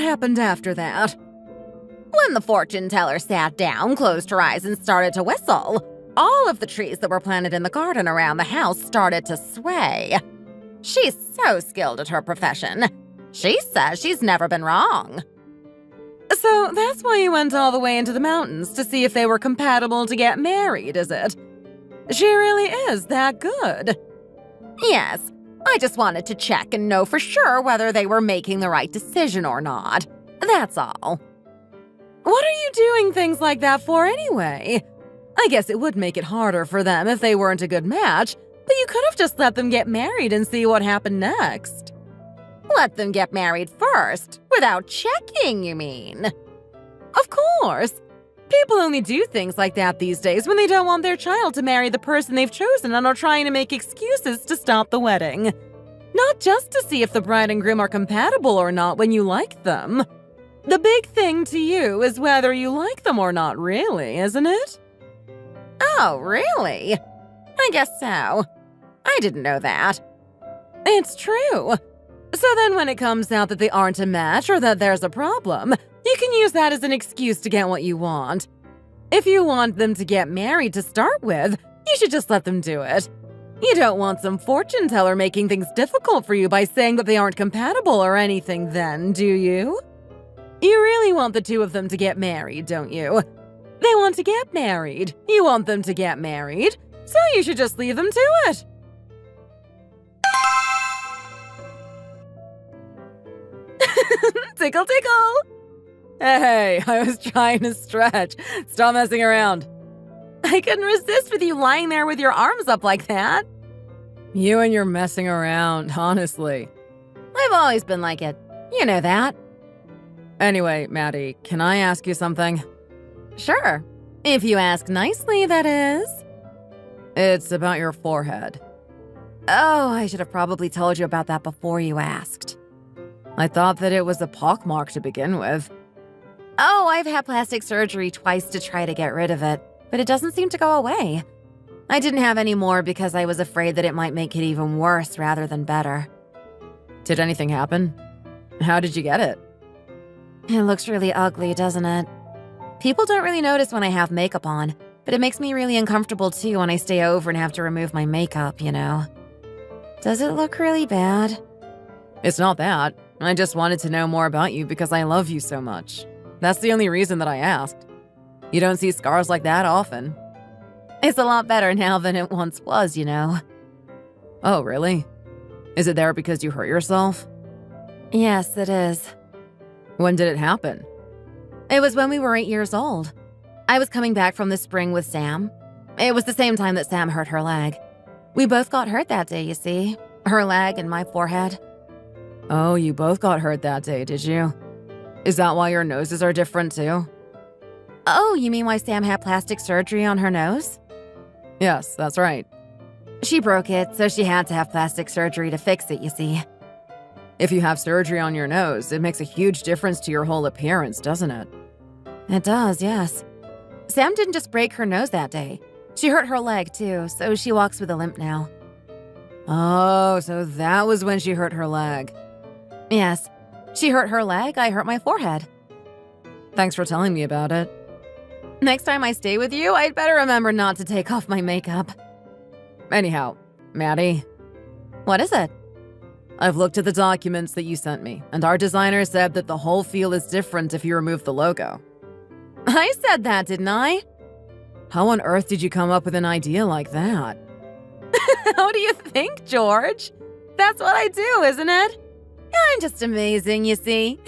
happened after that? When the fortune teller sat down, closed her eyes, and started to whistle, all of the trees that were planted in the garden around the house started to sway. She's so skilled at her profession. She says she's never been wrong. So that's why you went all the way into the mountains to see if they were compatible to get married, is it? She really is that good. Yes, I just wanted to check and know for sure whether they were making the right decision or not. That's all. What are you doing things like that for anyway? I guess it would make it harder for them if they weren't a good match, but you could have just let them get married and see what happened next. Let them get married first, without checking, you mean? Of course. People only do things like that these days when they don't want their child to marry the person they've chosen and are trying to make excuses to stop the wedding. Not just to see if the bride and groom are compatible or not when you like them. The big thing to you is whether you like them or not, really, isn't it? Oh, really? I guess so. I didn't know that. It's true. So then when it comes out that they aren't a match or that there's a problem, you can use that as an excuse to get what you want. If you want them to get married to start with, you should just let them do it. You don't want some fortune teller making things difficult for you by saying that they aren't compatible or anything then, do you? You really want the two of them to get married, don't you? They want to get married. You want them to get married, so you should just leave them to it. Tickle, tickle! Hey, I was trying to stretch. Stop messing around. I couldn't resist with you lying there with your arms up like that. You and your messing around, honestly. I've always been like it. You know that. Anyway, Maddie, can I ask you something? Sure. If you ask nicely, that is. It's about your forehead. Oh, I should have probably told you about that before you asked. I thought that it was a pockmark to begin with. Oh, I've had plastic surgery twice to try to get rid of it, but it doesn't seem to go away. I didn't have any more because I was afraid that it might make it even worse rather than better. Did anything happen? How did you get it? It looks really ugly, doesn't it? People don't really notice when I have makeup on, but it makes me really uncomfortable too when I stay over and have to remove my makeup, you know. Does it look really bad? It's not that. I just wanted to know more about you because I love you so much. That's the only reason that I asked. You don't see scars like that often. It's a lot better now than it once was, you know. Oh, really? Is it there because you hurt yourself? Yes, it is. When did it happen? It was when we were 8 years old. I was coming back from the spring with Sam. It was the same time that Sam hurt her leg. We both got hurt that day, you see. Her leg and my forehead. Oh, you both got hurt that day, did you? Is that why your noses are different too? Oh, you mean why Sam had plastic surgery on her nose? Yes, that's right. She broke it, so she had to have plastic surgery to fix it, you see. If you have surgery on your nose, it makes a huge difference to your whole appearance, doesn't it? It does, yes. Sam didn't just break her nose that day. She hurt her leg too, so she walks with a limp now. Oh, so that was when she hurt her leg. Yes. She hurt her leg, I hurt my forehead. Thanks for telling me about it. Next time I stay with you, I'd better remember not to take off my makeup. Anyhow, Maddie. What is it? I've looked at the documents that you sent me, and our designer said that the whole feel is different if you remove the logo. I said that, didn't I? How on earth did you come up with an idea like that? How do you think, George? That's what I do, isn't it? I'm just amazing, you see.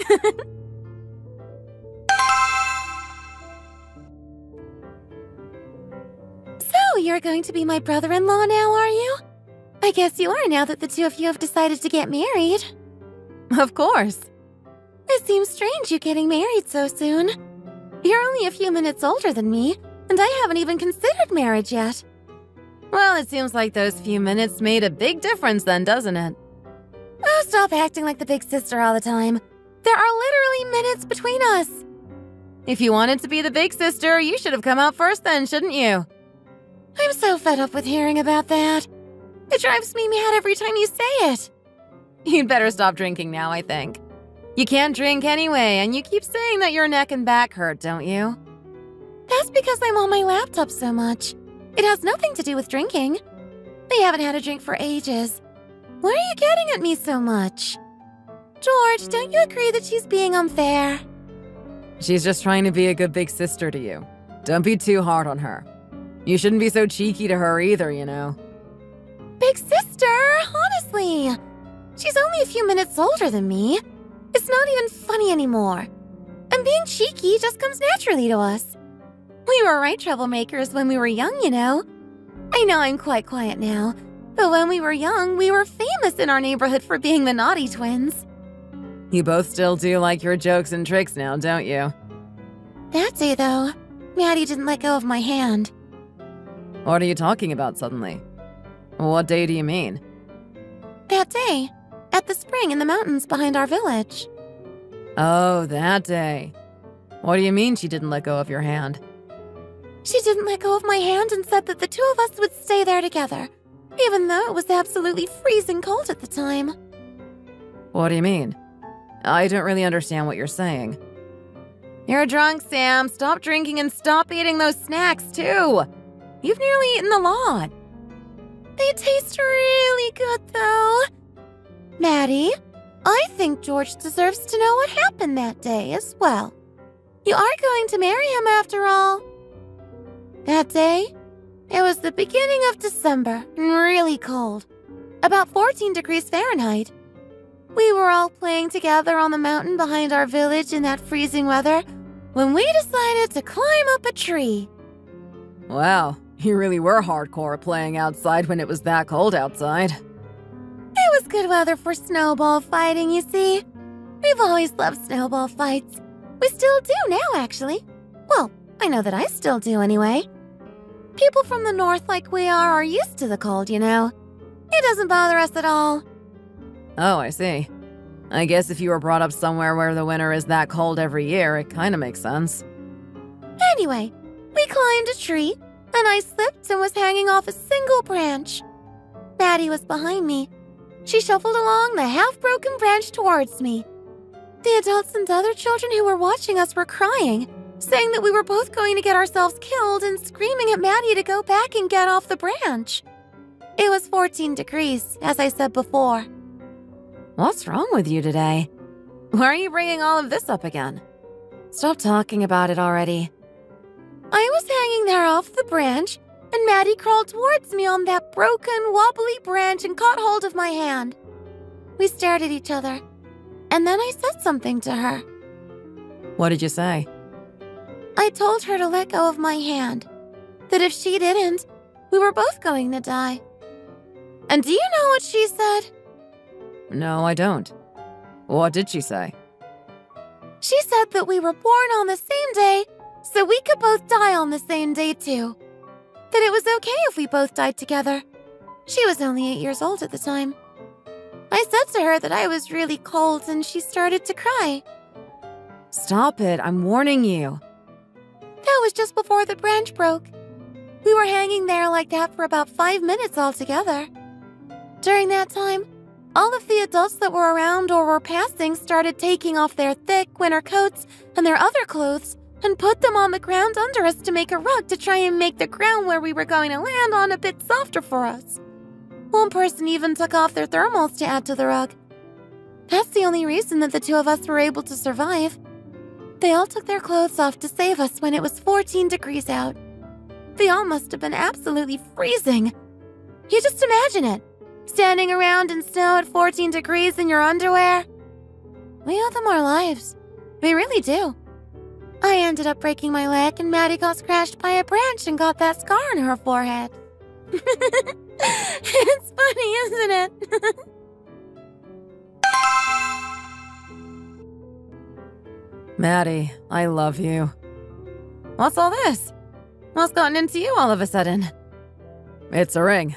So, you're going to be my brother-in-law now, are you? I guess you are now that the two of you have decided to get married. Of course. It seems strange you getting married so soon. You're only a few minutes older than me, and I haven't even considered marriage yet. Well, it seems like those few minutes made a big difference then, doesn't it? Oh, stop acting like the big sister all the time. There are literally minutes between us. If you wanted to be the big sister, you should have come out first then, shouldn't you? I'm so fed up with hearing about that. It drives me mad every time you say it. You'd better stop drinking now, I think. You can't drink anyway, and you keep saying that your neck and back hurt, don't you? That's because I'm on my laptop so much. It has nothing to do with drinking. I haven't had a drink for ages. Why are you getting at me so much? George, don't you agree that she's being unfair? She's just trying to be a good big sister to you. Don't be too hard on her. You shouldn't be so cheeky to her either, you know. Big sister, honestly. She's only a few minutes older than me. It's not even funny anymore. And being cheeky just comes naturally to us. We were right troublemakers when we were young, you know. I know I'm quite quiet now, but when we were young, we were famous in our neighborhood for being the naughty twins. You both still do like your jokes and tricks now, don't you? That day, though, Maddie didn't let go of my hand. What are you talking about suddenly? What day do you mean? That day, at the spring in the mountains behind our village. Oh, that day. What do you mean she didn't let go of your hand? She didn't let go of my hand and said that the two of us would stay there together, even though it was absolutely freezing cold at the time. What do you mean? I don't really understand what you're saying. You're drunk, Sam. Stop drinking and stop eating those snacks, too. You've nearly eaten a lot. They taste really good, though. Maddie, I think George deserves to know what happened that day as well. You are going to marry him after all. That day, it was the beginning of December and really cold, about 14 degrees Fahrenheit. We were all playing together on the mountain behind our village in that freezing weather when we decided to climb up a tree. Wow, you really were hardcore playing outside when it was that cold outside. It was good weather for snowball fighting, you see. We've always loved snowball fights. We still do now, actually. Well, I know that I still do anyway. People from the north like we are used to the cold, you know. It doesn't bother us at all. Oh, I see. I guess if you were brought up somewhere where the winter is that cold every year, it kind of makes sense. Anyway, we climbed a tree, and I slipped and was hanging off a single branch. Maddie was behind me. She shuffled along the half-broken branch towards me. The adults and other children who were watching us were crying, saying that we were both going to get ourselves killed and screaming at Maddie to go back and get off the branch. It was 14 degrees, as I said before. What's wrong with you today? Why are you bringing all of this up again? Stop talking about it already. I was hanging there off the branch, and Maddie crawled towards me on that broken, wobbly branch and caught hold of my hand. We stared at each other, and then I said something to her. What did you say? I told her to let go of my hand, that if she didn't, we were both going to die. And do you know what she said? No, I don't. What did she say? She said that we were born on the same day, so we could both die on the same day too. That it was okay if we both died together. She was only 8 years old at the time. I said to her that I was really cold and she started to cry. Stop it, I'm warning you. That was just before the branch broke. We were hanging there like that for about 5 minutes altogether. During that time, all of the adults that were around or were passing started taking off their thick winter coats and their other clothes and put them on the ground under us to make a rug to try and make the ground where we were going to land on a bit softer for us. One person even took off their thermals to add to the rug. That's the only reason that the two of us were able to survive. They all took their clothes off to save us when it was 14 degrees out. They all must have been absolutely freezing. You just imagine it. Standing around in snow at 14 degrees in your underwear. We owe them our lives. We really do. I ended up breaking my leg and Maddie got scratched by a branch and got that scar on her forehead. It's funny, isn't it? Maddie, I love you. What's all this? What's gotten into you all of a sudden? It's a ring.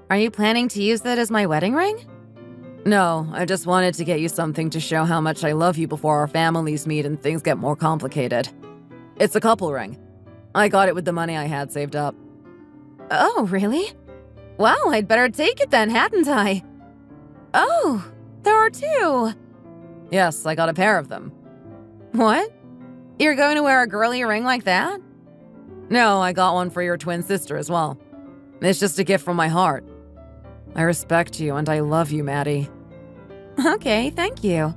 Are you planning to use that as my wedding ring? No, I just wanted to get you something to show how much I love you before our families meet and things get more complicated. It's a couple ring. I got it with the money I had saved up. Oh, really? Well, I'd better take it then, hadn't I? Oh, there are two. Yes, I got a pair of them. What? You're going to wear a girly ring like that? No, I got one for your twin sister as well. It's just a gift from my heart. I respect you and I love you, Maddie. Okay, thank you.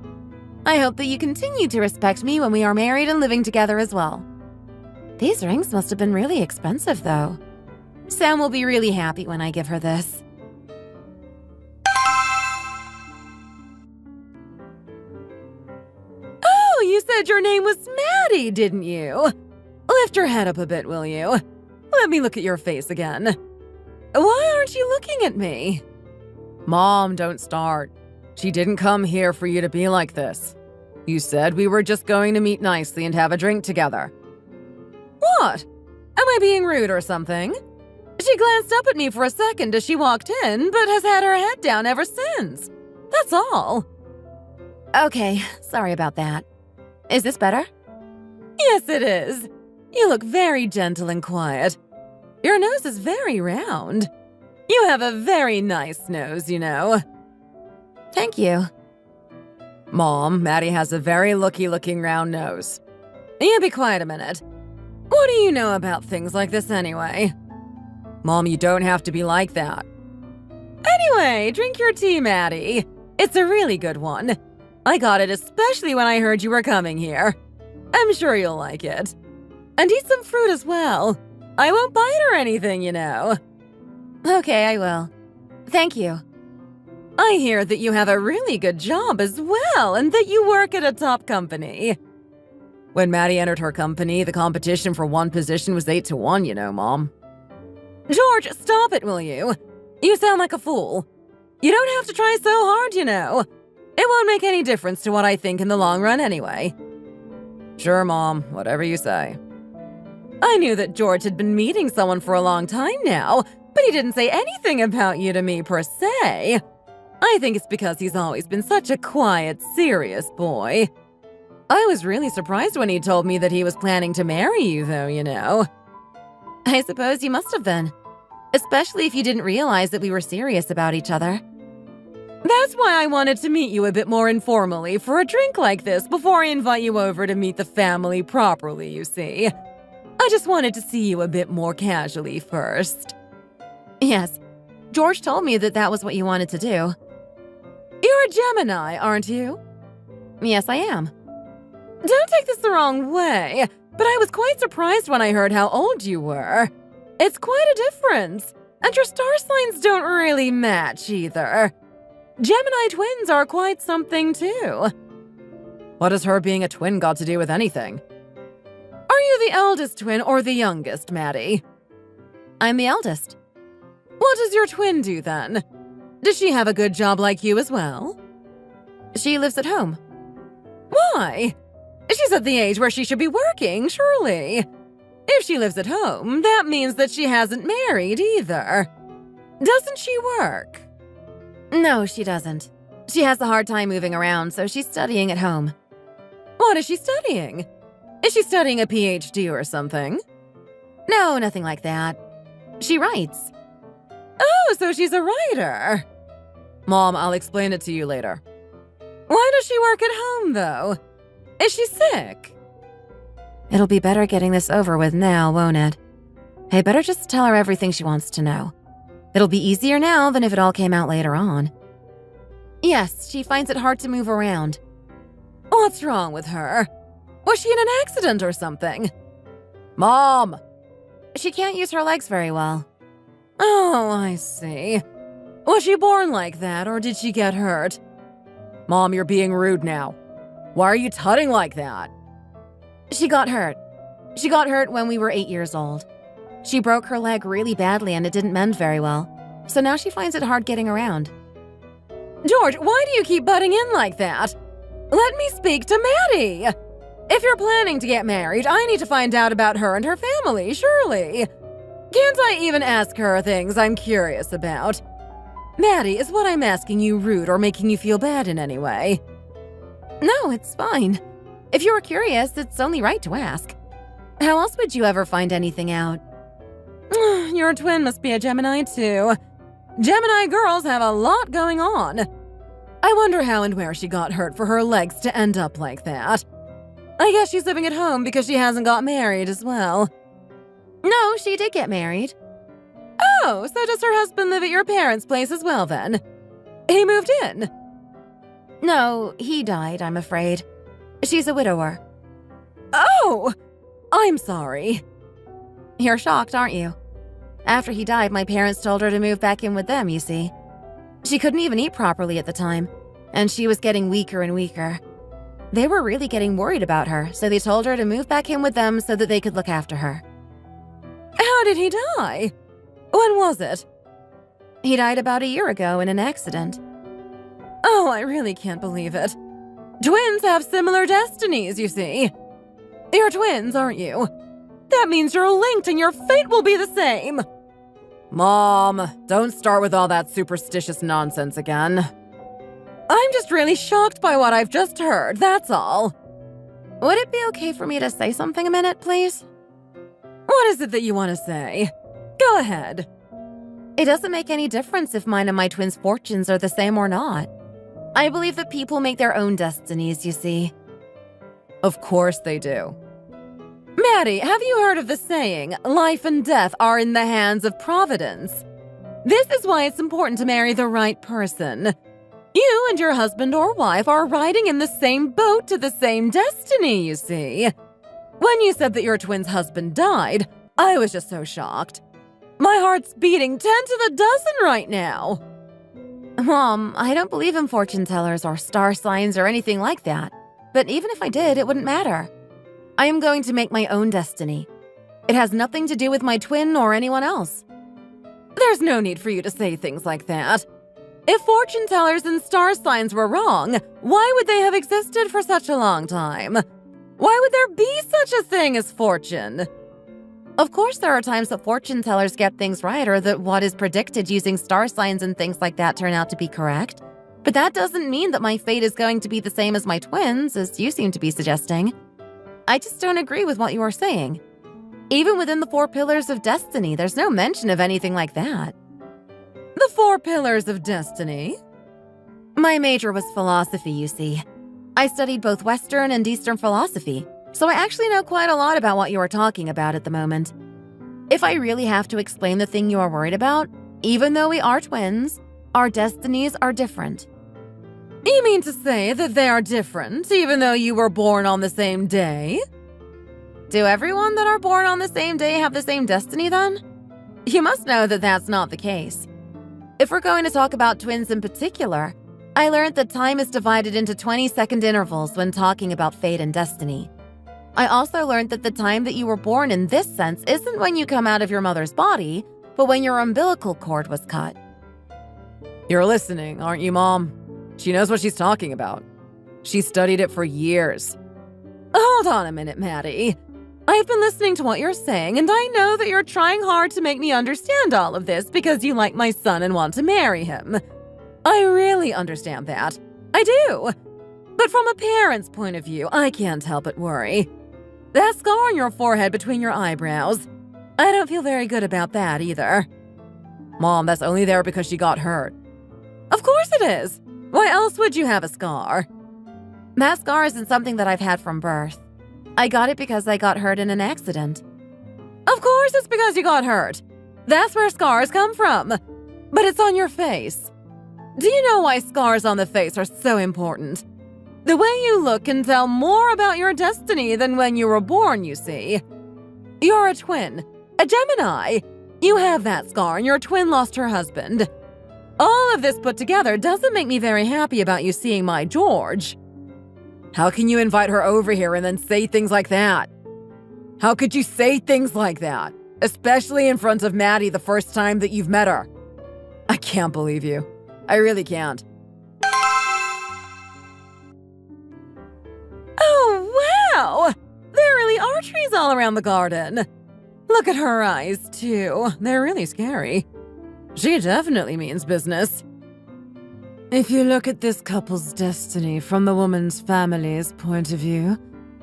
I hope that you continue to respect me when we are married and living together as well. These rings must have been really expensive, though. Sam will be really happy when I give her this. Oh, you said your name was Maddie, didn't you? Lift your head up a bit, will you? Let me look at your face again. Why aren't you looking at me? Mom, don't start. She didn't come here for you to be like this. You said we were just going to meet nicely and have a drink together. What? Am I being rude or something? She glanced up at me for a second as she walked in, but has had her head down ever since. That's all. Okay, sorry about that. Is this better? Yes, it is. You look very gentle and quiet. Your nose is very round. You have a very nice nose, you know. Thank you. Mom, Maddie has a very looking round nose. You be quiet a minute. What do you know about things like this anyway? Mom, you don't have to be like that. Anyway, drink your tea, Maddie. It's a really good one. I got it especially when I heard you were coming here. I'm sure you'll like it. And eat some fruit as well. I won't bite or anything, you know. Okay, I will. Thank you. I hear that you have a really good job as well and that you work at a top company. When Maddie entered her company, the competition for one position was 8-1, you know, Mom. George, stop it, will you? You sound like a fool. You don't have to try so hard, you know. It won't make any difference to what I think in the long run anyway. Sure, Mom, whatever you say. I knew that George had been meeting someone for a long time now, but he didn't say anything about you to me per se. I think it's because he's always been such a quiet, serious boy. I was really surprised when he told me that he was planning to marry you, though, you know. I suppose you must have been. Especially if you didn't realize that we were serious about each other. That's why I wanted to meet you a bit more informally for a drink like this before I invite you over to meet the family properly, you see. I just wanted to see you a bit more casually first. Yes, George told me that that was what you wanted to do. You're a Gemini, aren't you? Yes, I am. Don't take this the wrong way, but I was quite surprised when I heard how old you were. It's quite a difference, and your star signs don't really match either. Gemini twins are quite something too. What has her being a twin got to do with anything? Are you the eldest twin or the youngest, Maddie? I'm the eldest. What does your twin do then? Does she have a good job like you as well? She lives at home. Why? She's at the age where she should be working, surely. If she lives at home, that means that she hasn't married either. Doesn't she work? No, she doesn't. She has a hard time moving around, so she's studying at home. What is she studying? Is she studying a PhD or something? No, nothing like that. She writes. Oh, so she's a writer. Mom, I'll explain it to you later. Why does she work at home, though? Is she sick? It'll be better getting this over with now, won't it? I better just tell her everything she wants to know. It'll be easier now than if it all came out later on. Yes, she finds it hard to move around. What's wrong with her? Was she in an accident or something? Mom! She can't use her legs very well. Oh, I see. Was she born like that, or did she get hurt? Mom, you're being rude now. Why are you tutting like that? She got hurt. She got hurt when we were 8 years old. She broke her leg really badly and it didn't mend very well. So now she finds it hard getting around. George, why do you keep butting in like that? Let me speak to Maddie. If you're planning to get married, I need to find out about her and her family, surely. Can't I even ask her things I'm curious about? Maddie, is what I'm asking you rude or making you feel bad in any way? No, it's fine. If you were curious, it's only right to ask. How else would you ever find anything out? Your twin must be a Gemini too. Gemini girls have a lot going on. I wonder how and where she got hurt for her legs to end up like that. I guess she's living at home because she hasn't got married as well. No, she did get married. Oh, so does her husband live at your parents' place as well then? He moved in? No, he died, I'm afraid. She's a widower. Oh! I'm sorry. You're shocked, aren't you? After he died, my parents told her to move back in with them, you see. She couldn't even eat properly at the time, and she was getting weaker and weaker. They were really getting worried about her, so they told her to move back in with them so that they could look after her. How did he die? When was it? He died about a year ago in an accident. Oh, I really can't believe it. Twins have similar destinies, you see. You're twins, aren't you? That means you're linked and your fate will be the same. Mom, don't start with all that superstitious nonsense again. I'm just really shocked by what I've just heard, that's all. Would it be okay for me to say something a minute, please? What is it that you want to say? Go ahead. It doesn't make any difference if mine and my twins' fortunes are the same or not. I believe that people make their own destinies, you see. Of course they do. Maddie, have you heard of the saying, life and death are in the hands of Providence? This is why it's important to marry the right person. You and your husband or wife are riding in the same boat to the same destiny, you see. When you said that your twin's husband died, I was just so shocked. My heart's beating 10 to the dozen right now. Mom, I don't believe in fortune tellers or star signs or anything like that. But even if I did, it wouldn't matter. I am going to make my own destiny. It has nothing to do with my twin or anyone else. There's no need for you to say things like that. If fortune tellers and star signs were wrong, why would they have existed for such a long time? Why would there be such a thing as fortune? Of course, there are times that fortune tellers get things right or that what is predicted using star signs and things like that turn out to be correct. But that doesn't mean that my fate is going to be the same as my twins, as you seem to be suggesting. I just don't agree with what you are saying. Even within the 4 pillars of destiny, there's no mention of anything like that. The 4 pillars of destiny? My major was philosophy, you see. I studied both Western and Eastern philosophy, so I actually know quite a lot about what you are talking about at the moment. If I really have to explain the thing you are worried about, even though we are twins, our destinies are different. You mean to say that they are different, even though you were born on the same day? Do everyone that are born on the same day have the same destiny, then? You must know that that's not the case. If we're going to talk about twins in particular, I learned that time is divided into 20-second intervals when talking about fate and destiny. I also learned that the time that you were born in this sense isn't when you come out of your mother's body, but when your umbilical cord was cut. You're listening, aren't you, Mom? She knows what she's talking about. She studied it for years. Hold on a minute, Maddie. I've been listening to what you're saying, and I know that you're trying hard to make me understand all of this because you like my son and want to marry him. I really understand that. I do. But from a parent's point of view, I can't help but worry. That scar on your forehead between your eyebrows, I don't feel very good about that either. Mom, that's only there because she got hurt. Of course it is. Why else would you have a scar? That scar isn't something that I've had from birth. I got it because I got hurt in an accident. Of course it's because you got hurt. That's where scars come from. But it's on your face. Do you know why scars on the face are so important? The way you look can tell more about your destiny than when you were born, you see. You're a twin, a Gemini. You have that scar and your twin lost her husband. All of this put together doesn't make me very happy about you seeing my George. How can you invite her over here and then say things like that? How could you say things like that? Especially in front of Maddie the first time that you've met her. I can't believe you. I really can't. Oh, wow! There really are trees all around the garden. Look at her eyes, too. They're really scary. She definitely means business. If you look at this couple's destiny from the woman's family's point of view,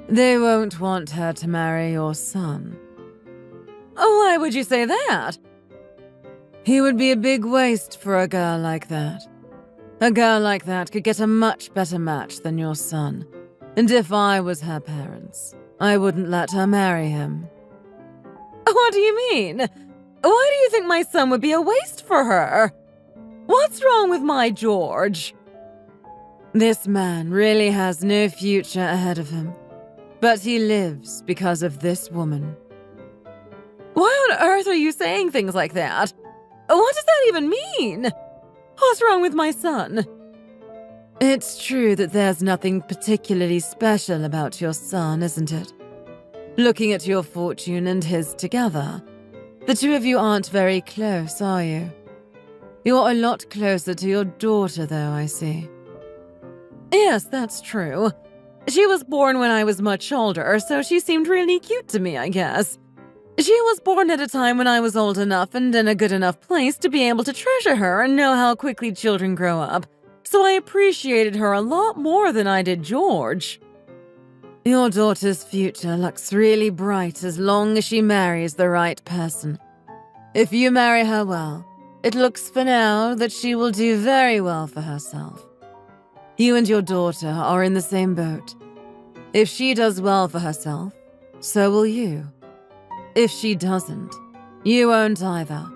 they won't want her to marry your son. Why would you say that? He would be a big waste for a girl like that. A girl like that could get a much better match than your son. And if I was her parents, I wouldn't let her marry him. What do you mean? Why do you think my son would be a waste for her? What's wrong with my George? This man really has no future ahead of him, but he lives because of this woman. Why on earth are you saying things like that? What does that even mean? What's wrong with my son? It's true that there's nothing particularly special about your son, isn't it? Looking at your fortune and his together, the two of you aren't very close, are you? You're a lot closer to your daughter, though, I see. Yes, that's true. She was born when I was much older, so she seemed really cute to me, I guess. She was born at a time when I was old enough and in a good enough place to be able to treasure her and know how quickly children grow up, so I appreciated her a lot more than I did George. Your daughter's future looks really bright as long as she marries the right person. If you marry her well, it looks for now that she will do very well for herself. You and your daughter are in the same boat. If she does well for herself, so will you. If she doesn't, you won't either.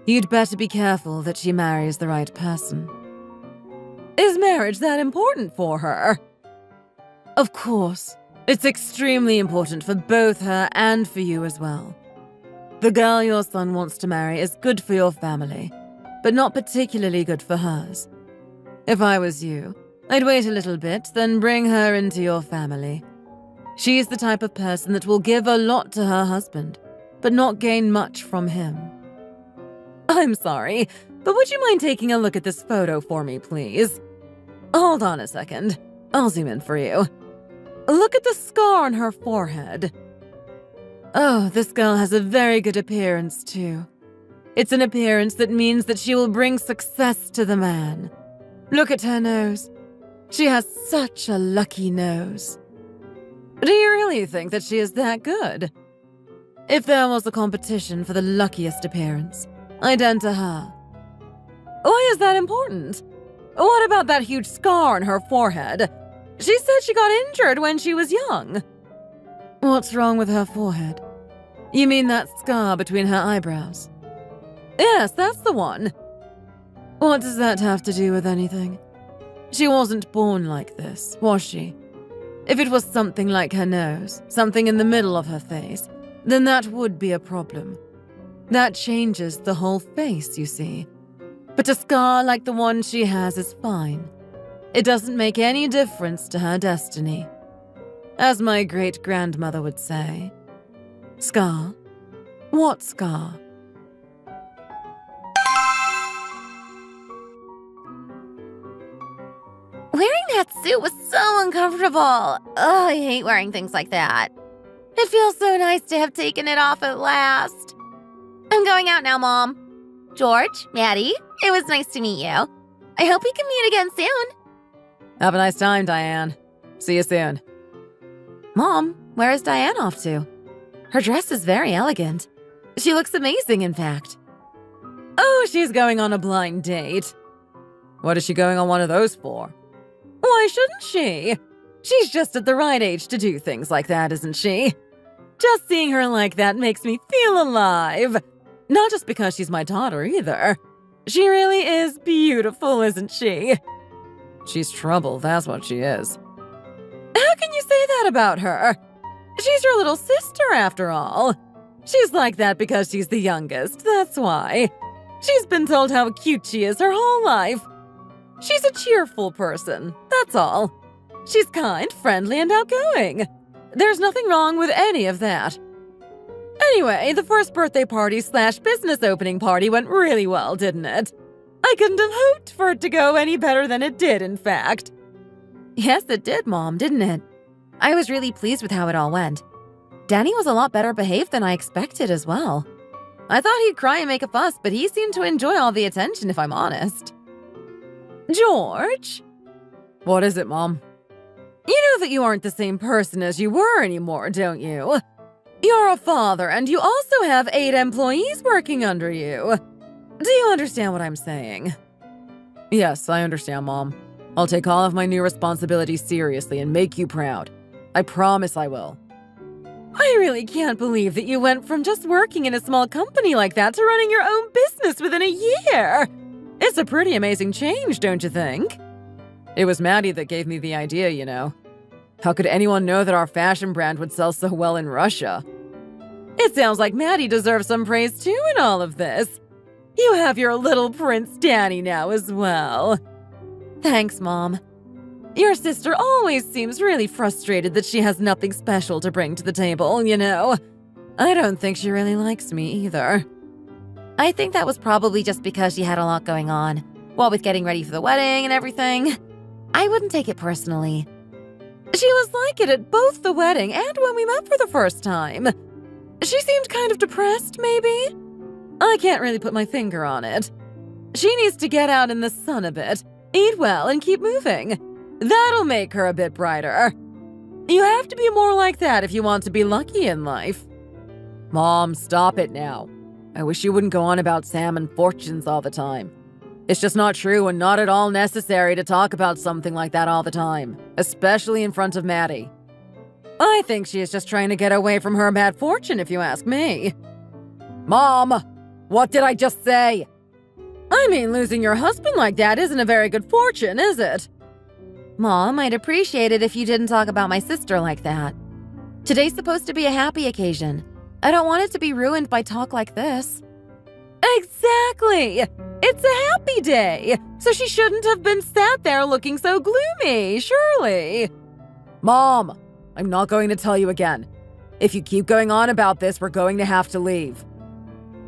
You'd better be careful that she marries the right person. Is marriage that important for her? Of course. It's extremely important for both her and for you as well. The girl your son wants to marry is good for your family, but not particularly good for hers. If I was you, I'd wait a little bit, then bring her into your family. She's the type of person that will give a lot to her husband, but not gain much from him. I'm sorry, but would you mind taking a look at this photo for me, please? Hold on a second. I'll zoom in for you. Look at the scar on her forehead. Oh, this girl has a very good appearance, too. It's an appearance that means that she will bring success to the man. Look at her nose. She has such a lucky nose. Do you really think that she is that good? If there was a competition for the luckiest appearance, I'd enter her. Why is that important? What about that huge scar on her forehead? She said she got injured when she was young. What's wrong with her forehead? You mean that scar between her eyebrows? Yes, that's the one. What does that have to do with anything? She wasn't born like this, was she? If it was something like her nose, something in the middle of her face, then that would be a problem. That changes the whole face, you see. But a scar like the one she has is fine. It doesn't make any difference to her destiny. As my great-grandmother would say, scar? What scar? Wearing that suit was so uncomfortable. Oh, I hate wearing things like that. It feels so nice to have taken it off at last. I'm going out now, Mom. George, Maddie, it was nice to meet you. I hope we can meet again soon. Have a nice time, Diane. See you soon. Mom, where is Diane off to? Her dress is very elegant. She looks amazing, in fact. Oh, she's going on a blind date. What is she going on one of those for? Why shouldn't she? She's just at the right age to do things like that, isn't she? Just seeing her like that makes me feel alive. Not just because she's my daughter, either. She really is beautiful, isn't she? She's trouble, that's what she is. How can you say that about her? She's your little sister, after all. She's like that because she's the youngest, that's why. She's been told how cute she is her whole life. She's a cheerful person, that's all. She's kind, friendly, and outgoing. There's nothing wrong with any of that. Anyway, the first birthday party / business opening party went really well, didn't it? I couldn't have hoped for it to go any better than it did, in fact. Yes, it did, Mom, didn't it? I was really pleased with how it all went. Danny was a lot better behaved than I expected as well. I thought he'd cry and make a fuss, but he seemed to enjoy all the attention, if I'm honest. George? What is it, Mom? You know that you aren't the same person as you were anymore, don't you? You're a father, and you also have 8 employees working under you. Do you understand what I'm saying? Yes, I understand, Mom. I'll take all of my new responsibilities seriously and make you proud. I promise I will. I really can't believe that you went from just working in a small company like that to running your own business within a year. It's a pretty amazing change, don't you think? It was Maddie that gave me the idea, you know. How could anyone know that our fashion brand would sell so well in Russia? It sounds like Maddie deserves some praise too in all of this. You have your little Prince Danny now as well. Thanks, Mom. Your sister always seems really frustrated that she has nothing special to bring to the table, you know. I don't think she really likes me either. I think that was probably just because she had a lot going on. Well, with getting ready for the wedding and everything. I wouldn't take it personally. She was like it at both the wedding and when we met for the first time. She seemed kind of depressed, maybe? I can't really put my finger on it. She needs to get out in the sun a bit, eat well, and keep moving. That'll make her a bit brighter. You have to be more like that if you want to be lucky in life. Mom, stop it now. I wish you wouldn't go on about Sam and fortunes all the time. It's just not true and not at all necessary to talk about something like that all the time, especially in front of Maddie. I think she is just trying to get away from her bad fortune, if you ask me. Mom, what did I just say? I mean, losing your husband like that isn't a very good fortune, is it? Mom, I'd appreciate it if you didn't talk about my sister like that. Today's supposed to be a happy occasion. I don't want it to be ruined by talk like this. Exactly! It's a happy day, so she shouldn't have been sat there looking so gloomy, surely. Mom, I'm not going to tell you again. If you keep going on about this, we're going to have to leave.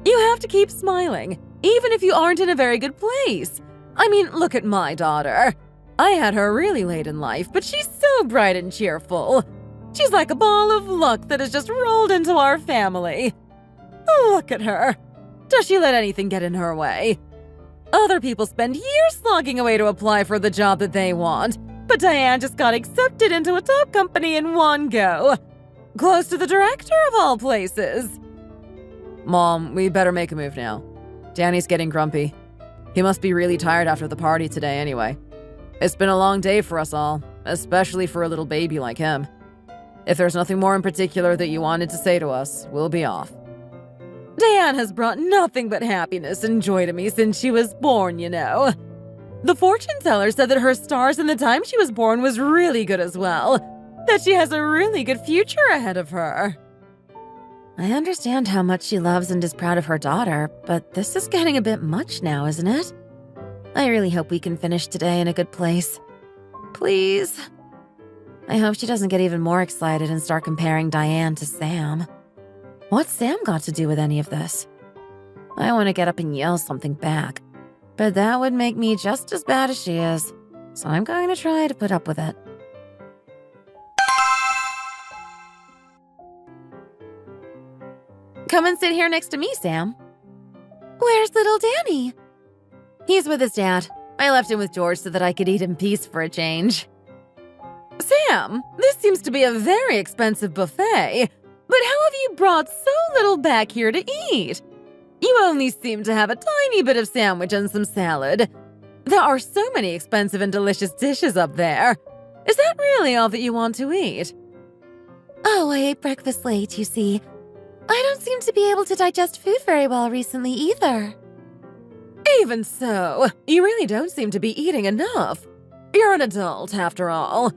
You have to keep smiling, even if you aren't in a very good place. I mean, look at my daughter. I had her really late in life, but she's so bright and cheerful. She's like a ball of luck that has just rolled into our family. Look at her. Does she let anything get in her way? Other people spend years slogging away to apply for the job that they want, but Diane just got accepted into a top company in one go. Close to the director of all places. Mom, we better make a move now. Danny's getting grumpy. He must be really tired after the party today anyway. It's been a long day for us all, especially for a little baby like him. If there's nothing more in particular that you wanted to say to us, we'll be off. Diane has brought nothing but happiness and joy to me since she was born, you know. The fortune teller said that her stars in the time she was born was really good as well, that she has a really good future ahead of her. I understand how much she loves and is proud of her daughter, but this is getting a bit much now, isn't it? I really hope we can finish today in a good place. Please. I hope she doesn't get even more excited and start comparing Diane to Sam. What's Sam got to do with any of this? I want to get up and yell something back, but that would make me just as bad as she is, so I'm going to try to put up with it. Come and sit here next to me, Sam. Where's little Danny? He's with his dad. I left him with George so that I could eat in peace for a change. Sam, this seems to be a very expensive buffet, but how have you brought so little back here to eat? You only seem to have a tiny bit of sandwich and some salad. There are so many expensive and delicious dishes up there. Is that really all that you want to eat? Oh, I ate breakfast late, you see. I don't seem to be able to digest food very well recently either. Even so, you really don't seem to be eating enough. You're an adult, after all.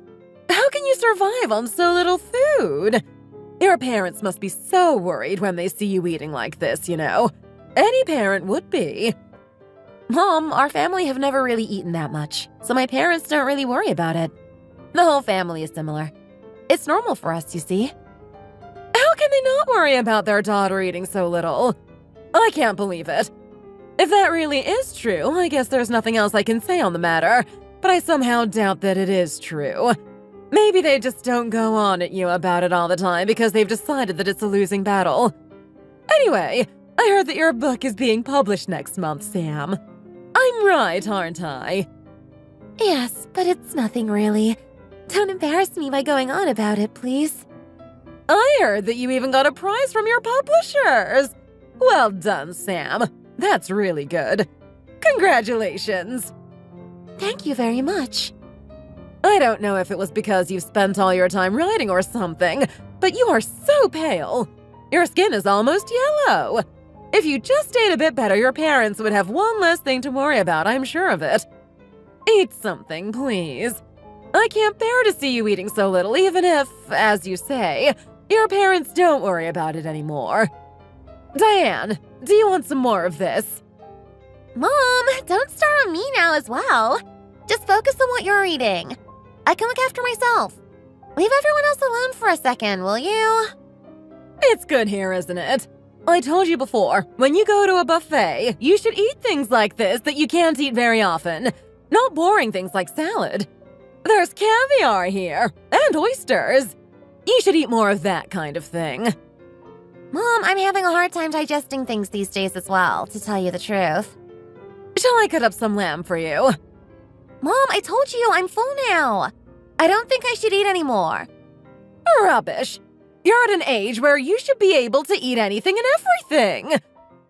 How can you survive on so little food? Your parents must be so worried when they see you eating like this, you know. Any parent would be. Mom, our family have never really eaten that much, so my parents don't really worry about it. The whole family is similar. It's normal for us, you see. How can they not worry about their daughter eating so little? I can't believe it. If that really is true, I guess there's nothing else I can say on the matter, but I somehow doubt that it is true. Maybe they just don't go on at you about it all the time because they've decided that it's a losing battle. Anyway, I heard that your book is being published next month, Sam. I'm right, aren't I? Yes, but it's nothing really. Don't embarrass me by going on about it, please. I heard that you even got a prize from your publishers. Well done, Sam. That's really good. Congratulations. Thank you very much. I don't know if it was because you've spent all your time riding or something, but you are so pale. Your skin is almost yellow. If you just ate a bit better, your parents would have one less thing to worry about, I'm sure of it. Eat something, please. I can't bear to see you eating so little, even if, as you say, your parents don't worry about it anymore. Diane, do you want some more of this? Mom, don't start on me now as well. Just focus on what you're eating. I can look after myself. Leave everyone else alone for a second, will you? It's good here, isn't it? I told you before, when you go to a buffet, you should eat things like this that you can't eat very often. Not boring things like salad. There's caviar here, and oysters. You should eat more of that kind of thing. Mom, I'm having a hard time digesting things these days as well, to tell you the truth. Shall I cut up some lamb for you? Mom, I told you I'm full now. I don't think I should eat anymore. Rubbish. You're at an age where you should be able to eat anything and everything.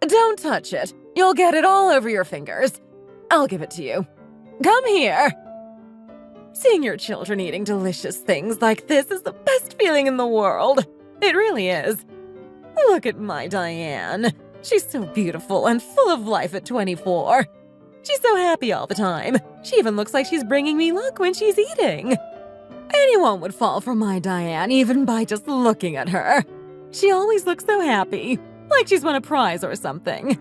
Don't touch it. You'll get it all over your fingers. I'll give it to you. Come here. Seeing your children eating delicious things like this is the best feeling in the world. It really is. Look at my Diane. She's so beautiful and full of life at 24. She's so happy all the time. She even looks like she's bringing me luck when she's eating. Anyone would fall for my Diane even by just looking at her. She always looks so happy, like she's won a prize or something.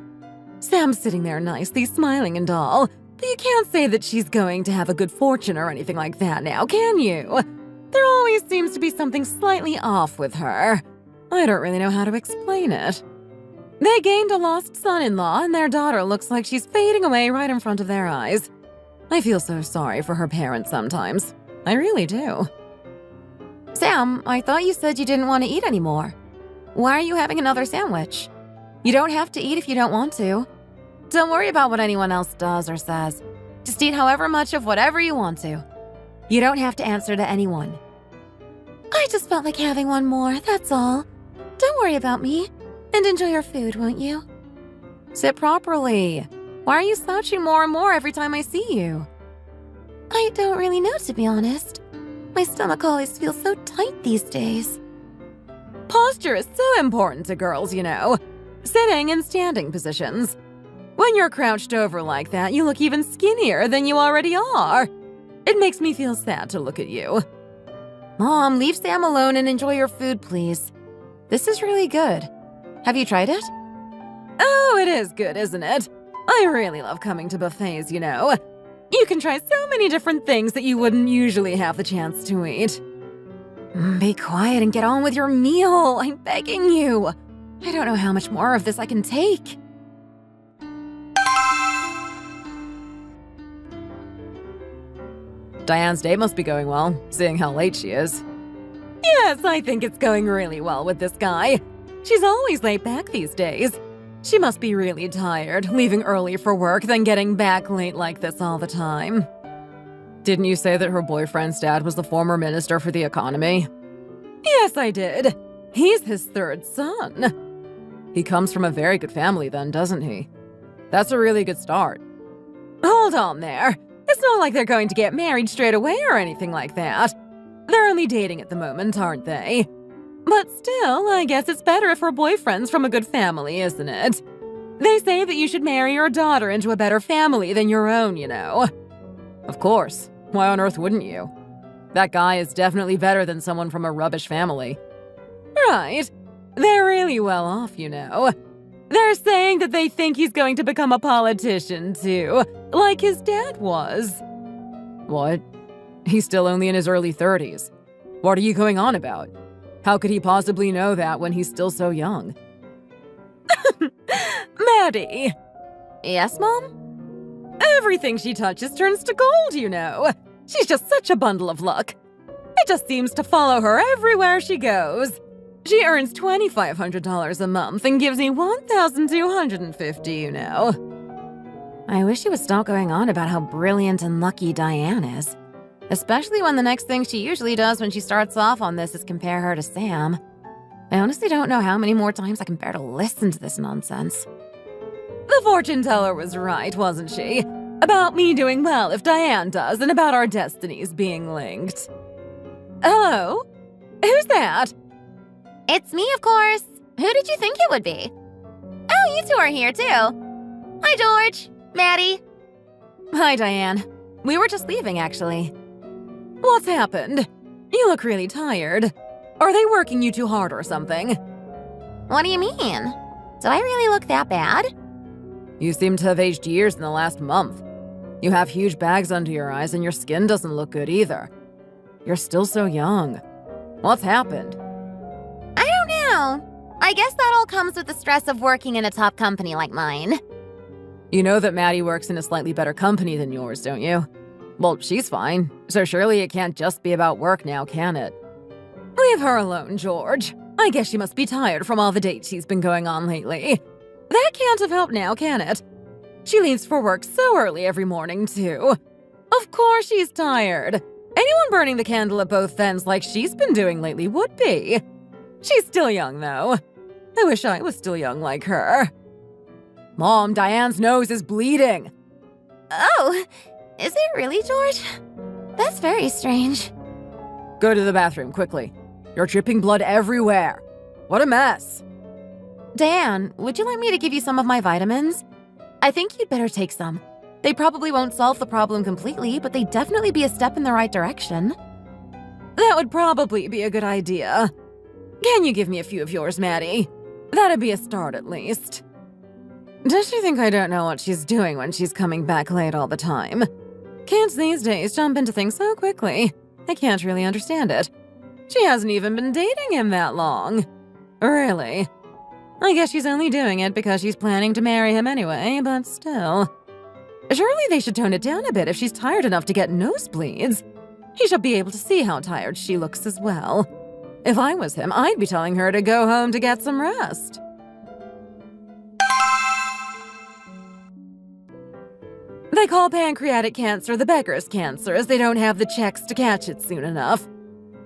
Sam's sitting there nicely, smiling and all, but you can't say that she's going to have a good fortune or anything like that now, can you? There always seems to be something slightly off with her. I don't really know how to explain it. They gained a lost son-in-law, and their daughter looks like she's fading away right in front of their eyes. I feel so sorry for her parents sometimes. I really do. Sam, I thought you said you didn't want to eat anymore. Why are you having another sandwich? You don't have to eat if you don't want to. Don't worry about what anyone else does or says. Just eat however much of whatever you want to. You don't have to answer to anyone. I just felt like having one more, that's all. Don't worry about me. And enjoy your food, won't you? Sit properly. Why are you slouching more and more every time I see you? I don't really know, to be honest. My stomach always feels so tight these days. Posture is so important to girls, you know. Sitting and standing positions. When you're crouched over like that, you look even skinnier than you already are. It makes me feel sad to look at you. Mom, leave Sam alone and enjoy your food, please. This is really good. Have you tried it? Oh, it is good, isn't it? I really love coming to buffets, you know. You can try so many different things that you wouldn't usually have the chance to eat. Be quiet and get on with your meal. I'm begging you. I don't know how much more of this I can take. Diane's day must be going well, seeing how late she is. Yes, I think it's going really well with this guy. She's always late back these days. She must be really tired, leaving early for work, then getting back late like this all the time. Didn't you say that her boyfriend's dad was the former minister for the economy? Yes, I did. He's his third son. He comes from a very good family then, doesn't he? That's a really good start. Hold on there. It's not like they're going to get married straight away or anything like that. They're only dating at the moment, aren't they? But still, I guess it's better if her boyfriend's from a good family, isn't it? They say that you should marry your daughter into a better family than your own, you know. Of course. Why on earth wouldn't you? That guy is definitely better than someone from a rubbish family. Right. They're really well off, you know. They're saying that they think he's going to become a politician, too, like his dad was. What? He's still only in his early 30s. What are you going on about? How could he possibly know that when he's still so young? Maddie. Yes, Mom? Everything she touches turns to gold, you know. She's just such a bundle of luck. It just seems to follow her everywhere she goes. She earns $2,500 a month and gives me $1,250, you know. I wish she would stop going on about how brilliant and lucky Diane is. Especially when the next thing she usually does when she starts off on this is compare her to Sam. I honestly don't know how many more times I can bear to listen to this nonsense. The fortune teller was right, wasn't she? About me doing well if Diane does, and about our destinies being linked. Hello? Who's that? It's me, of course. Who did you think it would be? Oh, you two are here, too. Hi, George. Maddie. Hi, Diane. We were just leaving, actually. What's happened? You look really tired. Are they working you too hard or something? What do you mean? Do I really look that bad? You seem to have aged years in the last month. You have huge bags under your eyes and your skin doesn't look good either. You're still so young. What's happened? I don't know. I guess that all comes with the stress of working in a top company like mine. You know that Maddie works in a slightly better company than yours, don't you? Well, she's fine, so surely it can't just be about work now, can it? Leave her alone, George. I guess she must be tired from all the dates she's been going on lately. That can't have helped now, can it? She leaves for work so early every morning, too. Of course she's tired. Anyone burning the candle at both ends like she's been doing lately would be. She's still young, though. I wish I was still young like her. Mom, Diane's nose is bleeding. Oh, is it really, George? That's very strange. Go to the bathroom, quickly. You're dripping blood everywhere. What a mess. Dan, would you like me to give you some of my vitamins? I think you'd better take some. They probably won't solve the problem completely, but they'd definitely be a step in the right direction. That would probably be a good idea. Can you give me a few of yours, Maddie? That'd be a start, at least. Does she think I don't know what she's doing when she's coming back late all the time? Kids these days jump into things so quickly. I can't really understand it. She hasn't even been dating him that long. Really? I guess she's only doing it because she's planning to marry him anyway, but still. Surely they should tone it down a bit if she's tired enough to get nosebleeds. He should be able to see how tired she looks as well. If I was him, I'd be telling her to go home to get some rest. They call pancreatic cancer the beggar's cancer as they don't have the checks to catch it soon enough.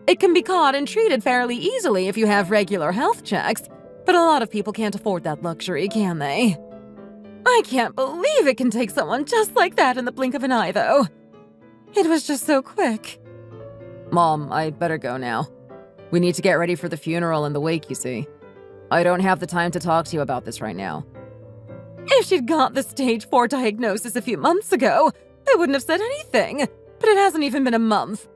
It can be caught and treated fairly easily if you have regular health checks, but a lot of people can't afford that luxury, can they? I can't believe it can take someone just like that in the blink of an eye, though. It was just so quick. Mom, I better go now. We need to get ready for the funeral and the wake, you see. I don't have the time to talk to you about this right now. If she'd got the stage 4 diagnosis a few months ago, I wouldn't have said anything. But it hasn't even been a month.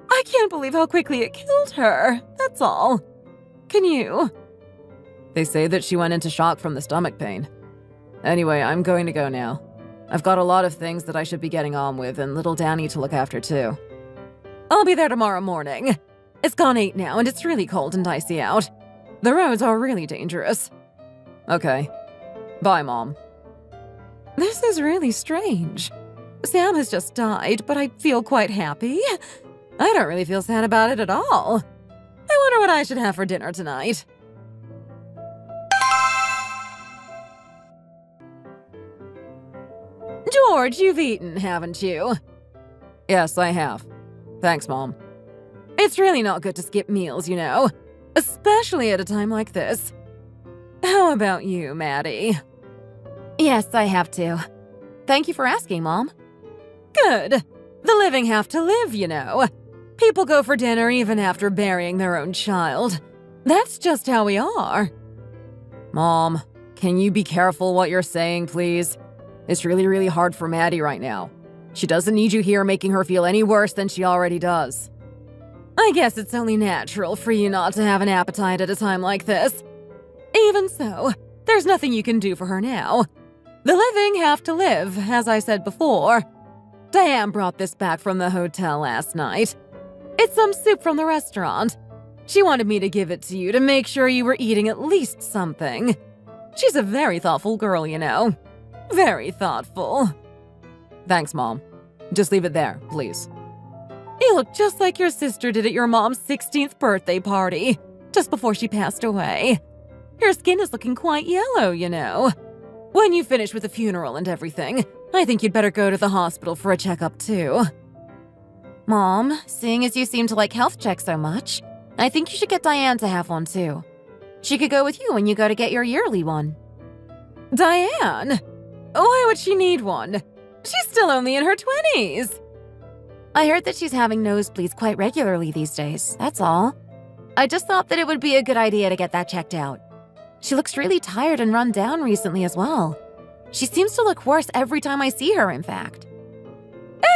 I can't believe how quickly it killed her, that's all. Can you? They say that she went into shock from the stomach pain. Anyway, I'm going to go now. I've got a lot of things that I should be getting on with and little Danny to look after too. I'll be there tomorrow morning. It's gone 8 now and it's really cold and icy out. The roads are really dangerous. Okay. Bye, Mom. This is really strange. Sam has just died, but I feel quite happy. I don't really feel sad about it at all. I wonder what I should have for dinner tonight. George, you've eaten, haven't you? Yes, I have. Thanks, Mom. It's really not good to skip meals, you know, especially at a time like this. How about you, Maddie? Yes, I have to. Thank you for asking, Mom. Good. The living have to live, you know. People go for dinner even after burying their own child. That's just how we are. Mom, can you be careful what you're saying, please? It's really hard for Maddie right now. She doesn't need you here making her feel any worse than she already does. I guess it's only natural for you not to have an appetite at a time like this. Even so, there's nothing you can do for her now. The living have to live, as I said before. Diane brought this back from the hotel last night. It's some soup from the restaurant. She wanted me to give it to you to make sure you were eating at least something. She's a very thoughtful girl, you know. Very thoughtful. Thanks, Mom. Just leave it there, please. You look just like your sister did at your mom's 16th birthday party, just before she passed away. Your skin is looking quite yellow, you know. When you finish with the funeral and everything, I think you'd better go to the hospital for a checkup, too. Mom, seeing as you seem to like health checks so much, I think you should get Diane to have one, too. She could go with you when you go to get your yearly one. Diane? Why would she need one? She's still only in her 20s. I heard that she's having nosebleeds quite regularly these days, that's all. I just thought that it would be a good idea to get that checked out. She looks really tired and run down recently as well. She seems to look worse every time I see her, in fact.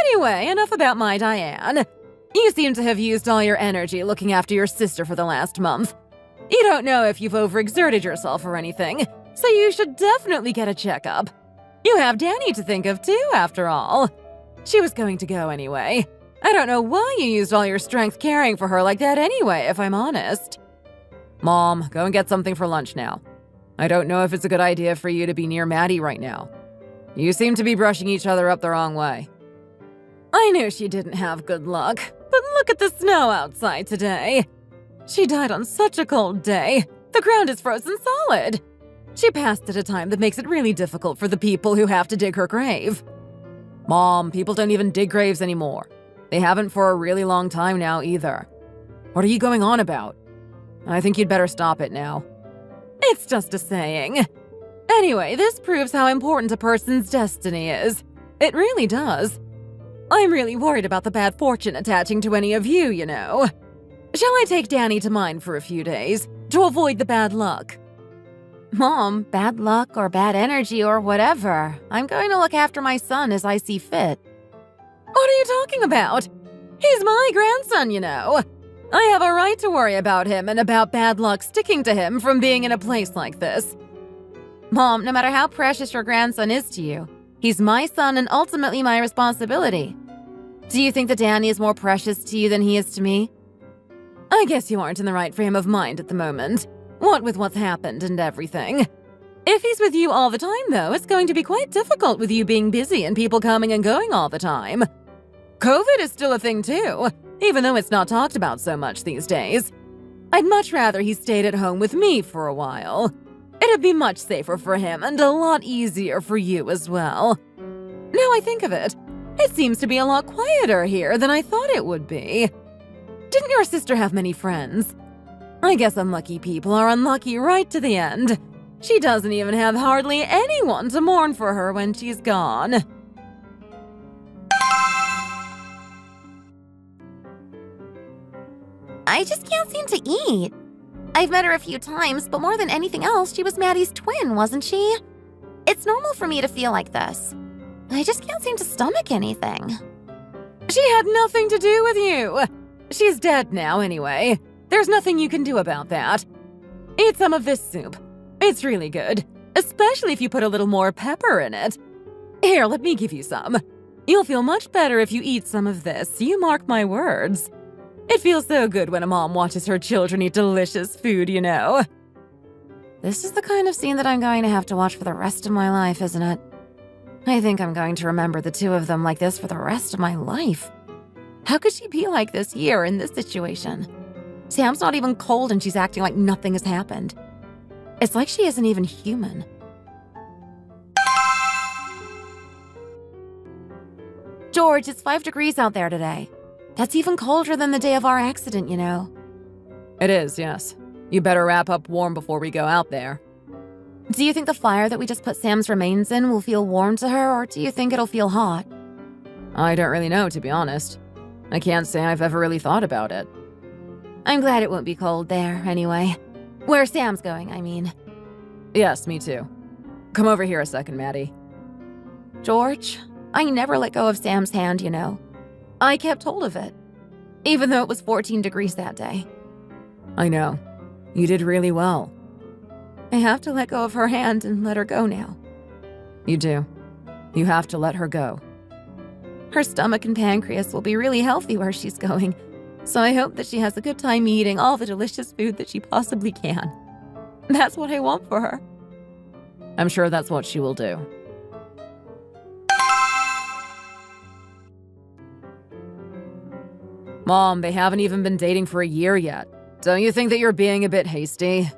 Anyway, enough about my Diane. You seem to have used all your energy looking after your sister for the last month. You don't know if you've overexerted yourself or anything, so you should definitely get a checkup. You have Danny to think of too, after all. She was going to go anyway. I don't know why you used all your strength caring for her like that anyway, if I'm honest. Mom, go and get something for lunch now. I don't know if it's a good idea for you to be near Maddie right now. You seem to be brushing each other up the wrong way. I knew she didn't have good luck, but look at the snow outside today. She died on such a cold day. The ground is frozen solid. She passed at a time that makes it really difficult for the people who have to dig her grave. Mom, people don't even dig graves anymore. They haven't for a really long time now either. What are you going on about? I think you'd better stop it now. It's just a saying. Anyway, this proves how important a person's destiny is. It really does. I'm really worried about the bad fortune attaching to any of you, you know. Shall I take Danny to mine for a few days to avoid the bad luck? Mom, bad luck or bad energy or whatever. I'm going to look after my son as I see fit. What are you talking about? He's my grandson, you know. I have a right to worry about him and about bad luck sticking to him from being in a place like this. Mom, no matter how precious your grandson is to you, he's my son and ultimately my responsibility. Do you think that Danny is more precious to you than he is to me? I guess you aren't in the right frame of mind at the moment. What with what's happened and everything. If he's with you all the time, though, it's going to be quite difficult with you being busy and people coming and going all the time. COVID is still a thing, too, even though it's not talked about so much these days. I'd much rather he stayed at home with me for a while. It'd be much safer for him and a lot easier for you as well. Now I think of it, it seems to be a lot quieter here than I thought it would be. Didn't your sister have many friends? I guess unlucky people are unlucky right to the end. She doesn't even have hardly anyone to mourn for her when she's gone. I just can't seem to eat. I've met her a few times, but more than anything else, she was Maddie's twin, wasn't she? It's normal for me to feel like this. I just can't seem to stomach anything. She had nothing to do with you. She's dead now anyway. There's nothing you can do about that. Eat some of this soup. It's really good, especially if you put a little more pepper in it. Here, let me give you some. You'll feel much better if you eat some of this, you mark my words. It feels so good when a mom watches her children eat delicious food, you know. This is the kind of scene that I'm going to have to watch for the rest of my life, isn't it? I think I'm going to remember the two of them like this for the rest of my life. How could she be like this here in this situation? Sam's not even cold and she's acting like nothing has happened. It's like she isn't even human. George, it's 5 degrees out there today. That's even colder than the day of our accident, you know. It is, yes. You better wrap up warm before we go out there. Do you think the fire that we just put Sam's remains in will feel warm to her, or do you think it'll feel hot? I don't really know, to be honest. I can't say I've ever really thought about it. I'm glad it won't be cold there, anyway. Where Sam's going, I mean. Yes, me too. Come over here a second, Maddie. George, I never let go of Sam's hand, you know. I kept hold of it, even though it was 14 degrees that day. I know. You did really well. I have to let go of her hand and let her go now. You do. You have to let her go. Her stomach and pancreas will be really healthy where she's going, so I hope that she has a good time eating all the delicious food that she possibly can. That's what I want for her. I'm sure that's what she will do. Mom, they haven't even been dating for a year yet. Don't you think that you're being a bit hasty?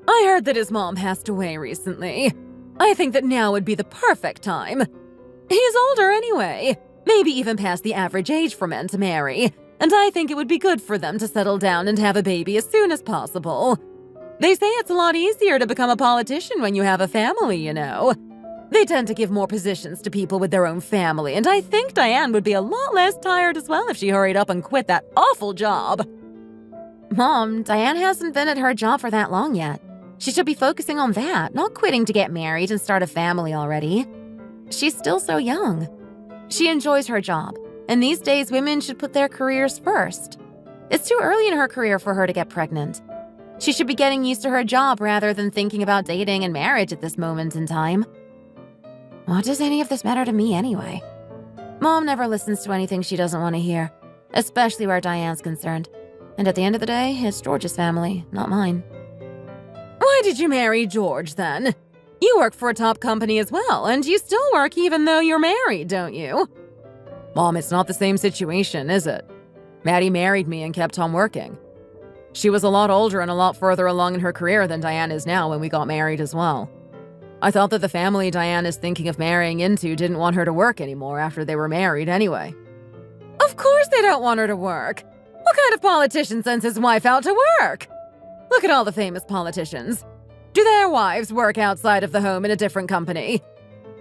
I heard that his mom passed away recently. I think that now would be the perfect time. He's older anyway, maybe even past the average age for men to marry, and I think it would be good for them to settle down and have a baby as soon as possible. They say it's a lot easier to become a politician when you have a family, you know. They tend to give more positions to people with their own family, and I think Diane would be a lot less tired as well if she hurried up and quit that awful job. Mom, Diane hasn't been at her job for that long yet. She should be focusing on that, not quitting to get married and start a family already. She's still so young. She enjoys her job, and these days women should put their careers first. It's too early in her career for her to get pregnant. She should be getting used to her job rather than thinking about dating and marriage at this moment in time. What does any of this matter to me anyway? Mom never listens to anything she doesn't want to hear, especially where Diane's concerned. And at the end of the day, it's George's family, not mine. Why did you marry George, then? You work for a top company as well, and you still work even though you're married, don't you? Mom, it's not the same situation, is it? Maddie married me and kept on working. She was a lot older and a lot further along in her career than Diane is now when we got married as well. I thought that the family Diane is thinking of marrying into didn't want her to work anymore after they were married anyway. Of course they don't want her to work. What kind of politician sends his wife out to work? Look at all the famous politicians. Do their wives work outside of the home in a different company?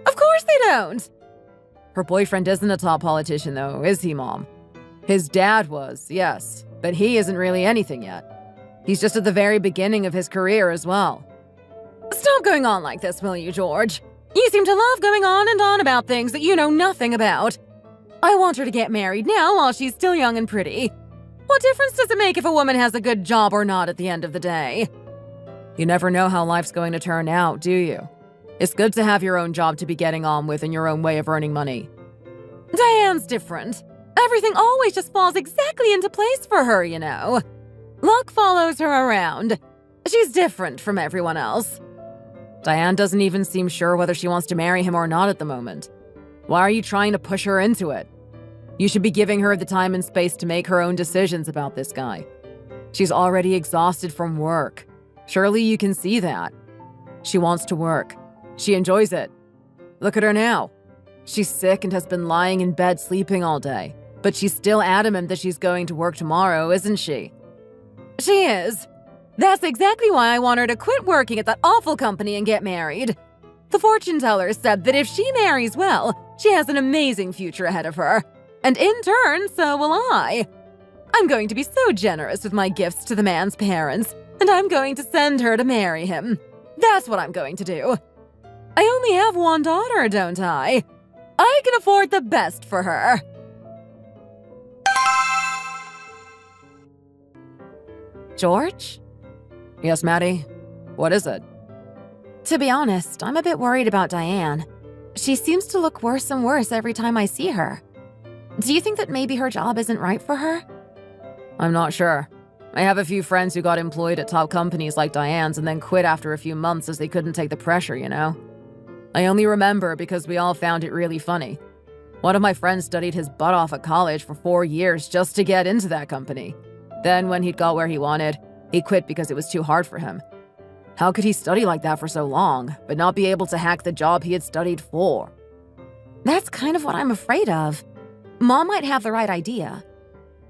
Of course they don't. Her boyfriend isn't a top politician, though, is he, Mom? His dad was, yes, but he isn't really anything yet. He's just at the very beginning of his career as well. Stop going on like this, will you, George? You seem to love going on and on about things that you know nothing about. I want her to get married now while she's still young and pretty. What difference does it make if a woman has a good job or not at the end of the day? You never know how life's going to turn out, do you? It's good to have your own job to be getting on with and your own way of earning money. Diane's different. Everything always just falls exactly into place for her, you know. Luck follows her around. She's different from everyone else. Diane doesn't even seem sure whether she wants to marry him or not at the moment. Why are you trying to push her into it? You should be giving her the time and space to make her own decisions about this guy. She's already exhausted from work. Surely you can see that. She wants to work. She enjoys it. Look at her now. She's sick and has been lying in bed sleeping all day. But she's still adamant that she's going to work tomorrow, isn't she? She is. That's exactly why I want her to quit working at that awful company and get married. The fortune teller said that if she marries well, she has an amazing future ahead of her. And in turn, so will I. I'm going to be so generous with my gifts to the man's parents, and I'm going to send her to marry him. That's what I'm going to do. I only have one daughter, don't I? I can afford the best for her. George? Yes, Maddie? What is it? To be honest, I'm a bit worried about Diane. She seems to look worse and worse every time I see her. Do you think that maybe her job isn't right for her? I'm not sure. I have a few friends who got employed at top companies like Diane's and then quit after a few months as they couldn't take the pressure, you know? I only remember because we all found it really funny. One of my friends studied his butt off at college for 4 years just to get into that company. Then when he'd got where he wanted, he quit because it was too hard for him. How could he study like that for so long, but not be able to hack the job he had studied for? That's kind of what I'm afraid of. Mom might have the right idea.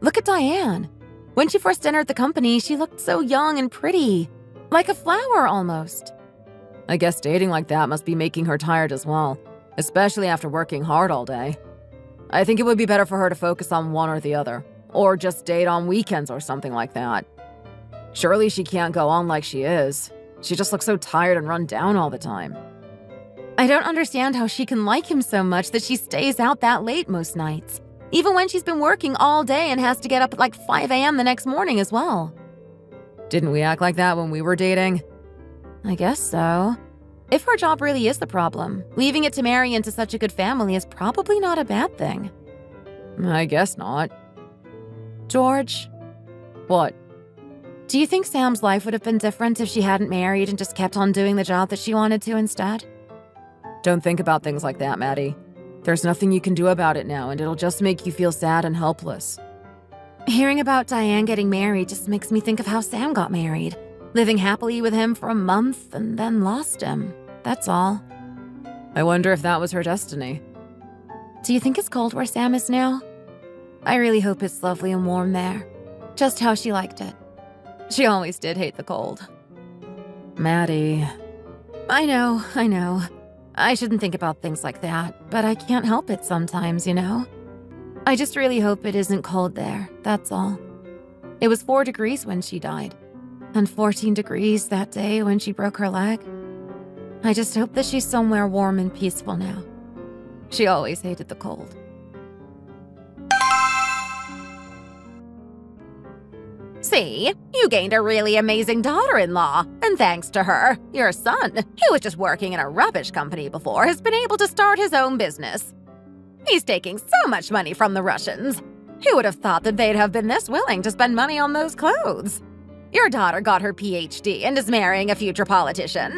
Look at Diane. When she first entered the company, she looked so young and pretty. Like a flower, almost. I guess dating like that must be making her tired as well, especially after working hard all day. I think it would be better for her to focus on one or the other, or just date on weekends or something like that. Surely she can't go on like she is. She just looks so tired and run down all the time. I don't understand how she can like him so much that she stays out that late most nights, even when she's been working all day and has to get up at like 5 a.m. the next morning as well. Didn't we act like that when we were dating? I guess so. If her job really is the problem, leaving it to marry into such a good family is probably not a bad thing. I guess not. George? What? Do you think Sam's life would have been different if she hadn't married and just kept on doing the job that she wanted to instead? Don't think about things like that, Maddie. There's nothing you can do about it now, and it'll just make you feel sad and helpless. Hearing about Diane getting married just makes me think of how Sam got married, living happily with him for a month and then lost him. That's all. I wonder if that was her destiny. Do you think it's cold where Sam is now? I really hope it's lovely and warm there. Just how she liked it. She always did hate the cold. Maddie. I know. I shouldn't think about things like that, but I can't help it sometimes, you know? I just really hope it isn't cold there, that's all. It was 4 degrees when she died, and 14 degrees that day when she broke her leg. I just hope that she's somewhere warm and peaceful now. She always hated the cold. See, you gained a really amazing daughter-in-law, and thanks to her, your son, who was just working in a rubbish company before, has been able to start his own business. He's taking so much money from the Russians. Who would have thought that they'd have been this willing to spend money on those clothes? Your daughter got her PhD and is marrying a future politician,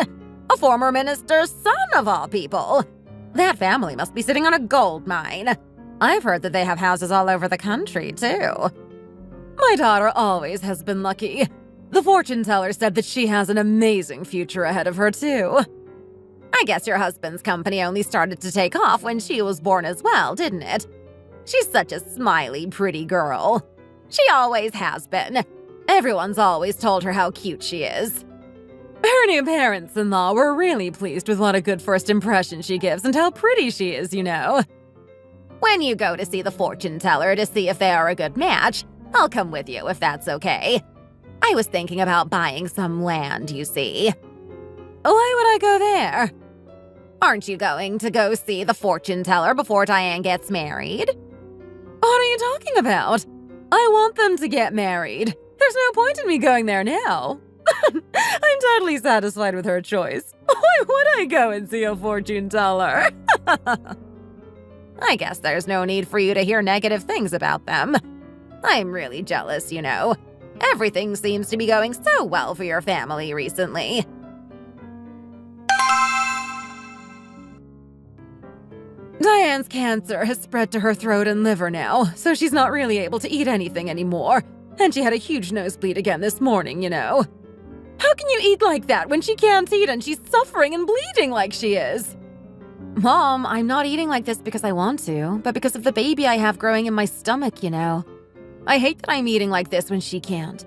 a former minister's son of all people. That family must be sitting on a gold mine. I've heard that they have houses all over the country, too. My daughter always has been lucky. The fortune teller said that she has an amazing future ahead of her, too. I guess your husband's company only started to take off when she was born as well, didn't it? She's such a smiley, pretty girl. She always has been. Everyone's always told her how cute she is. Her new parents-in-law were really pleased with what a good first impression she gives and how pretty she is, you know. When you go to see the fortune teller to see if they are a good match, I'll come with you if that's okay. I was thinking about buying some land, you see. Why would I go there? Aren't you going to go see the fortune teller before Diane gets married? What are you talking about? I want them to get married. There's no point in me going there now. I'm totally satisfied with her choice. Why would I go and see a fortune teller? I guess there's no need for you to hear negative things about them. I'm really jealous, you know. Everything seems to be going so well for your family recently. Diane's cancer has spread to her throat and liver now, so she's not really able to eat anything anymore. And she had a huge nosebleed again this morning, you know. How can you eat like that when she can't eat and she's suffering and bleeding like she is? Mom, I'm not eating like this because I want to, but because of the baby I have growing in my stomach, you know. I hate that I'm eating like this when she can't.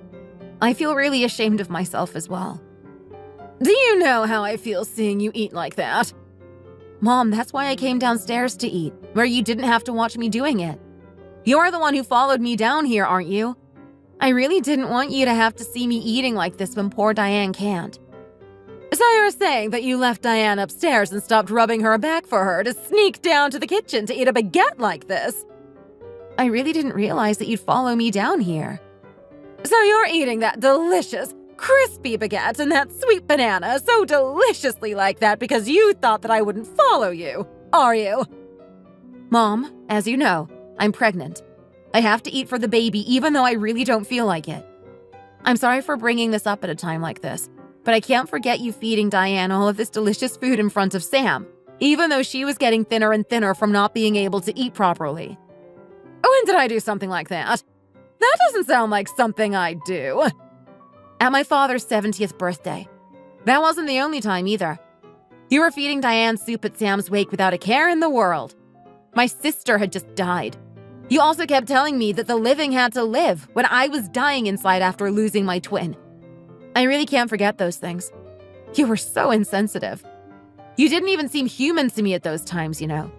I feel really ashamed of myself as well. Do you know how I feel seeing you eat like that? Mom, that's why I came downstairs to eat, where you didn't have to watch me doing it. You're the one who followed me down here, aren't you? I really didn't want you to have to see me eating like this when poor Diane can't. So you're saying that you left Diane upstairs and stopped rubbing her back for her to sneak down to the kitchen to eat a baguette like this? I really didn't realize that you'd follow me down here. So you're eating that delicious, crispy baguette and that sweet banana so deliciously like that because you thought that I wouldn't follow you, are you? Mom, as you know, I'm pregnant. I have to eat for the baby even though I really don't feel like it. I'm sorry for bringing this up at a time like this, but I can't forget you feeding Diane all of this delicious food in front of Sam, even though she was getting thinner and thinner from not being able to eat properly. When did I do something like that? That doesn't sound like something I'd do. At my father's 70th birthday. That wasn't the only time either. You were feeding Diane soup at Sam's wake without a care in the world. My sister had just died. You also kept telling me that the living had to live when I was dying inside after losing my twin. I really can't forget those things. You were so insensitive. You didn't even seem human to me at those times, you know.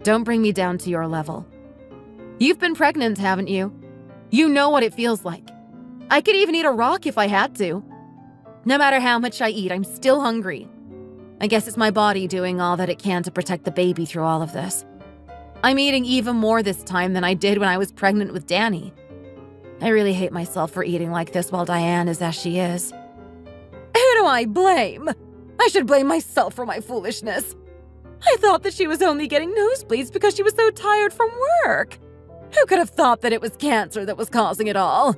Don't bring me down to your level. You've been pregnant, haven't you? You know what it feels like. I could even eat a rock if I had to. No matter how much I eat, I'm still hungry. I guess it's my body doing all that it can to protect the baby through all of this. I'm eating even more this time than I did when I was pregnant with Danny. I really hate myself for eating like this while Diane is as she is. Who do I blame? I should blame myself for my foolishness. I thought that she was only getting nosebleeds because she was so tired from work. Who could have thought that it was cancer that was causing it all?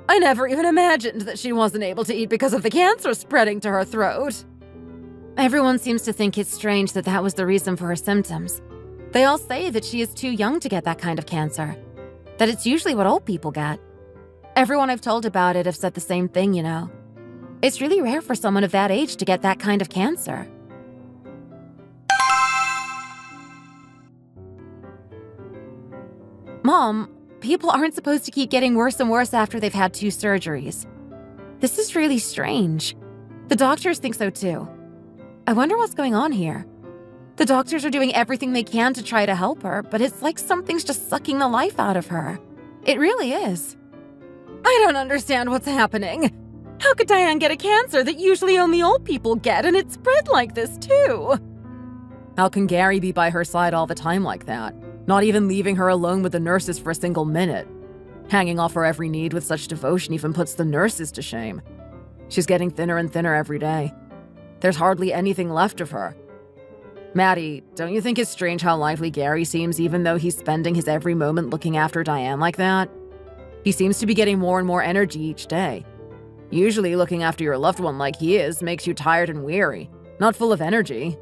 I never even imagined that she wasn't able to eat because of the cancer spreading to her throat. Everyone seems to think it's strange that that was the reason for her symptoms. They all say that she is too young to get that kind of cancer, that it's usually what old people get. Everyone I've told about it have said the same thing, you know. It's really rare for someone of that age to get that kind of cancer. Mom, people aren't supposed to keep getting worse and worse after they've had 2 surgeries. This is really strange. The doctors think so too. I wonder what's going on here. The doctors are doing everything they can to try to help her, but it's like something's just sucking the life out of her. It really is. I don't understand what's happening. How could Diane get a cancer that usually only old people get, and it spread like this too? How can Gary be by her side all the time like that? Not even leaving her alone with the nurses for a single minute. Hanging off her every need with such devotion even puts the nurses to shame. She's getting thinner and thinner every day. There's hardly anything left of her. Maddie, don't you think it's strange how lively Gary seems even though he's spending his every moment looking after Diane like that? He seems to be getting more and more energy each day. Usually looking after your loved one like he is makes you tired and weary, not full of energy.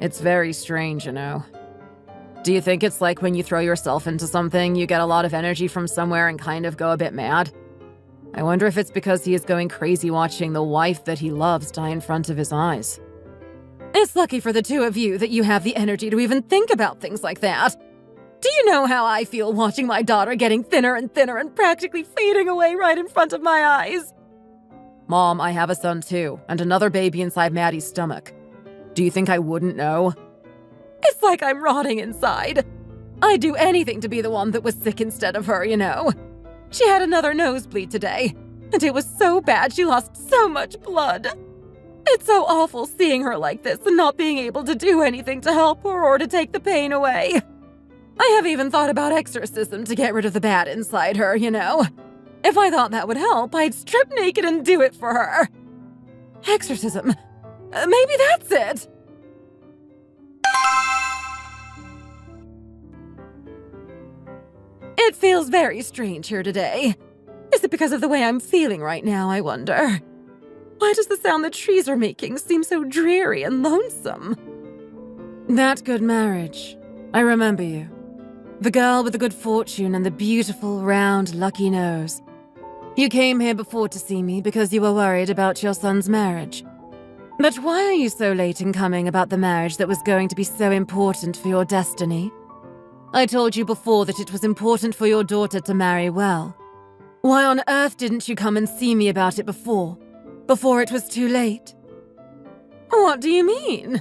It's very strange, you know. Do you think it's like when you throw yourself into something, you get a lot of energy from somewhere and kind of go a bit mad? I wonder if it's because he is going crazy watching the wife that he loves die in front of his eyes. It's lucky for the two of you that you have the energy to even think about things like that. Do you know how I feel watching my daughter getting thinner and thinner and practically fading away right in front of my eyes? Mom, I have a son too, and another baby inside Maddie's stomach. Do you think I wouldn't know? It's like I'm rotting inside. I'd do anything to be the one that was sick instead of her, you know. She had another nosebleed today, and it was so bad she lost so much blood. It's so awful seeing her like this and not being able to do anything to help her or to take the pain away. I have even thought about exorcism to get rid of the bad inside her, you know. If I thought that would help, I'd strip naked and do it for her. Exorcism? Maybe that's it. It feels very strange here today. Is it because of the way I'm feeling right now, I wonder? Why does the sound the trees are making seem so dreary and lonesome? That good marriage. I remember you. The girl with the good fortune and the beautiful, round, lucky nose. You came here before to see me because you were worried about your son's marriage. But why are you so late in coming about the marriage that was going to be so important for your destiny? I told you before that it was important for your daughter to marry well. Why on earth didn't you come and see me about it before? Before it was too late? What do you mean?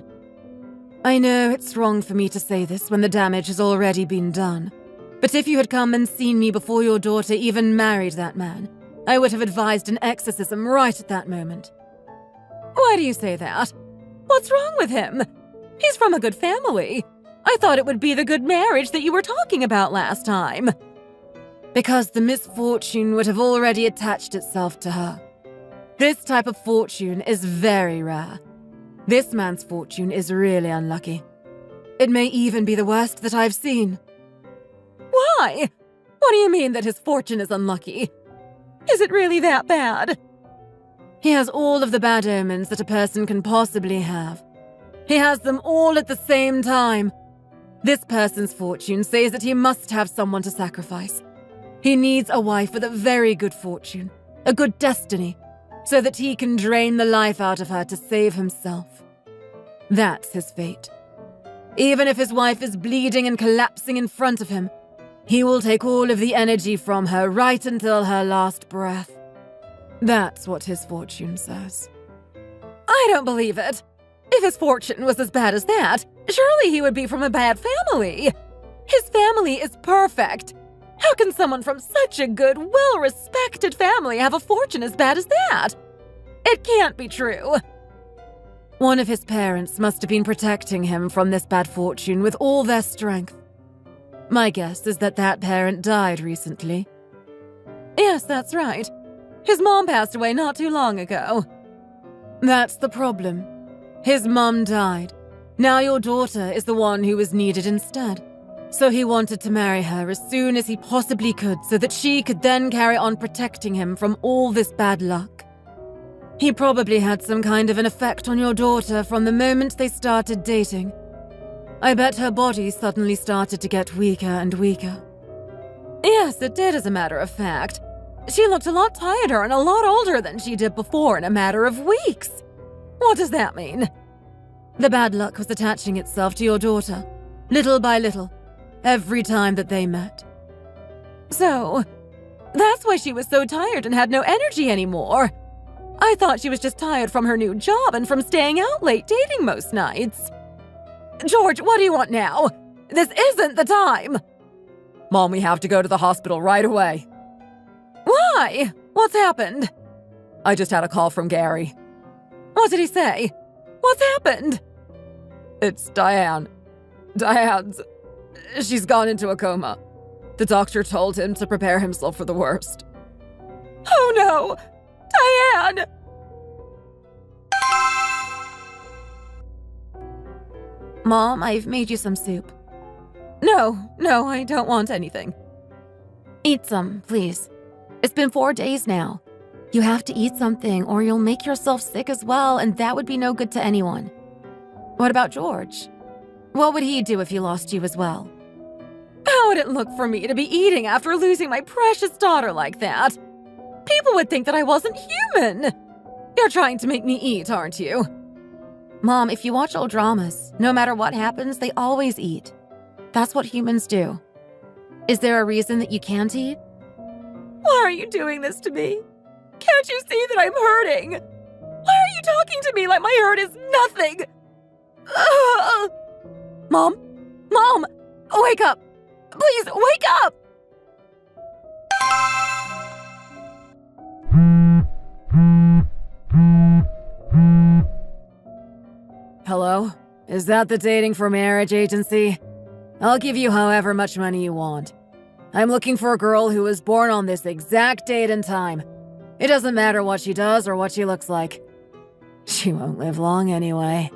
I know it's wrong for me to say this when the damage has already been done. But if you had come and seen me before your daughter even married that man, I would have advised an exorcism right at that moment. Why do you say that? What's wrong with him? He's from a good family. I thought it would be the good marriage that you were talking about last time. Because the misfortune would have already attached itself to her. This type of fortune is very rare. This man's fortune is really unlucky. It may even be the worst that I've seen. Why? What do you mean that his fortune is unlucky? Is it really that bad? He has all of the bad omens that a person can possibly have. He has them all at the same time. This person's fortune says that he must have someone to sacrifice. He needs a wife with a very good fortune, a good destiny, so that he can drain the life out of her to save himself. That's his fate. Even if his wife is bleeding and collapsing in front of him, he will take all of the energy from her right until her last breath. That's what his fortune says. I don't believe it. If his fortune was as bad as that, surely he would be from a bad family. His family is perfect. How can someone from such a good, well-respected family have a fortune as bad as that? It can't be true. One of his parents must have been protecting him from this bad fortune with all their strength. My guess is that that parent died recently. Yes, that's right. His mom passed away not too long ago. That's the problem. His mum died. Now your daughter is the one who was needed instead. So he wanted to marry her as soon as he possibly could so that she could then carry on protecting him from all this bad luck. He probably had some kind of an effect on your daughter from the moment they started dating. I bet her body suddenly started to get weaker and weaker. Yes, it did, as a matter of fact. She looked a lot tireder and a lot older than she did before in a matter of weeks. What does that mean? The bad luck was attaching itself to your daughter, little by little, every time that they met. So, that's why she was so tired and had no energy anymore. I thought she was just tired from her new job and from staying out late dating most nights. George, what do you want now? This isn't the time! Mom, we have to go to the hospital right away. Why? What's happened? I just had a call from Gary. What did he say? What's happened? It's Diane. She's gone into a coma. The doctor told him to prepare himself for the worst. Oh no! Diane! Mom, I've made you some soup. No, I don't want anything. Eat some, please. It's been 4 days now. You have to eat something or you'll make yourself sick as well, and that would be no good to anyone. What about George? What would he do if he lost you as well? How would it look for me to be eating after losing my precious daughter like that? People would think that I wasn't human. You're trying to make me eat, aren't you? Mom, if you watch old dramas, no matter what happens, they always eat. That's what humans do. Is there a reason that you can't eat? Why are you doing this to me? Can't you see that I'm hurting? Why are you talking to me like my hurt is nothing? Mom, wake up! Please, wake up! Hello? Is that the dating for marriage agency? I'll give you however much money you want. I'm looking for a girl who was born on this exact date and time. It doesn't matter what she does or what she looks like. She won't live long anyway.